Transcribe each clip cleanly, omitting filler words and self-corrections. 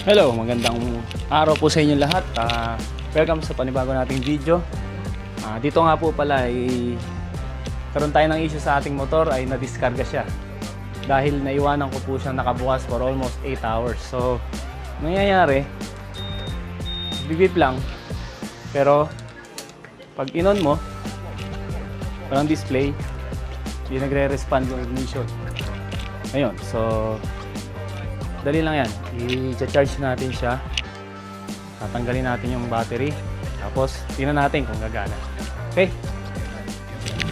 Hello, magandang araw po sa inyo lahat. Welcome sa panibago nating video. Dito nga po pala ay karoon tayo ng issue sa ating motor, ay nadiskarga siya. Dahil naiwanan ko po siyang nakabukas for almost 8 hours. So, nangyayari, bibip lang. Pero, pag inon mo, walang display, hindi nagre-respond yung ignition. Ayun, so dali lang yan, i-charge natin siya, tatanggalin natin yung battery, tapos tingnan natin kung gagana. Okay,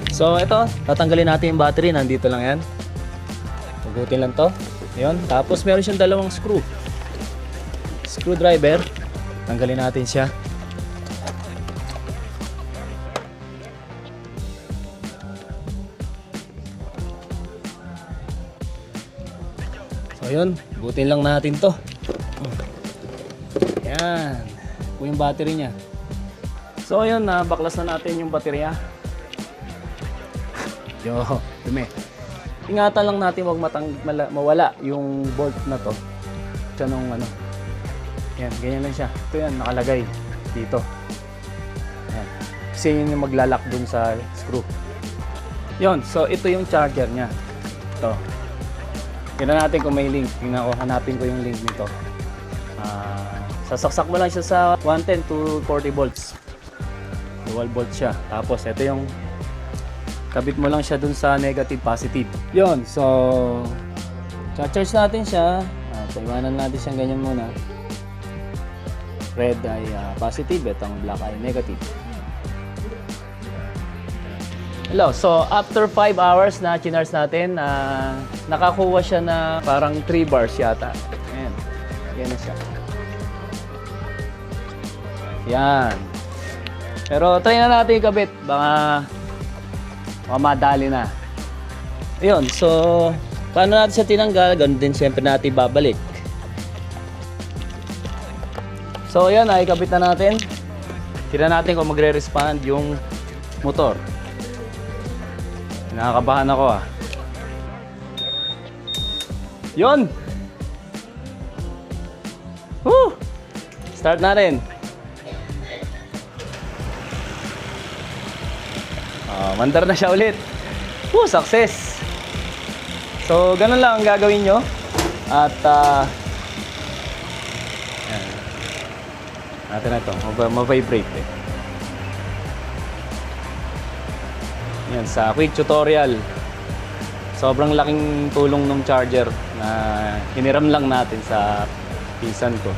so ito, tatanggalin natin yung battery, nandito lang yan, hugutin lang to. Ayun, tapos meron siyang dalawang screwdriver, tanggalin natin siya. So yun, butin lang natin to. Yan, po yung battery niya. So yun, baklas na natin yung baterya. Yo, dumi. Ingatan lang natin wag mawala yung bolt na to. Siya nung ano. Yan, ganyan lang siya. Ito yan, nakalagay dito. Yan. Kasi yun yung maglalak dun sa screw. Yun, so ito yung charger niya. Ito. Tingnan natin kung may link. Hanapin ko yung link nito. Sasaksak mo lang siya sa 110 to 40 volts. Dual volt siya. Tapos ito yung kabit mo lang siya dun sa negative positive. Yun. So charge natin siya. Iwanan natin siyang ganyan muna. Red ay positive. Itong black ay negative. Hello, so after 5 hours na chinarge natin, nakakuha siya na parang 3 bars yata. Ayan, yan na siya. Yan. Pero try na natin ikabit, baka madali na. Ayun, so paano natin siya tinanggal? Ganun din siyempre natin babalik. So yan, ikabit na natin. Tignan natin kung magre-respond yung motor. Nakakabahan ako Yun! Woo! Start natin. Mandar na siya ulit. Woo! Success! So, ganun lang ang gagawin nyo. At, natin na ito. Ma-vibrate Yan, sa quick tutorial. Sobrang laking tulong ng charger na hiniram lang natin sa pinsan ko.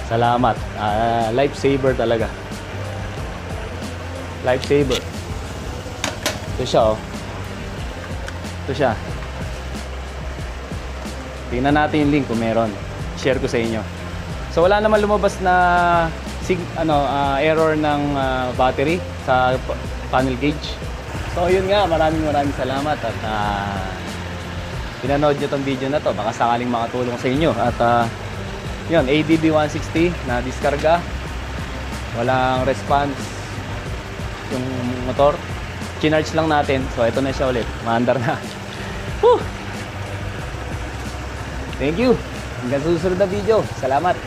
Salamat. Lifesaver talaga. Lifesaver. Ito siya Ito siya. Tingnan natin yung link kung meron. Share ko sa inyo. So wala naman lumabas na error ng battery sa panel gauge. So yun nga, maraming salamat at pinanood nyo tong video na to, baka sakaling makatulong sa inyo. At yun, ADB 160 na diskarga, walang response yung motor, chinarge lang natin. So ito na siya ulit, maandar na. Woo! Thank you, hanggang susunod na video. Salamat.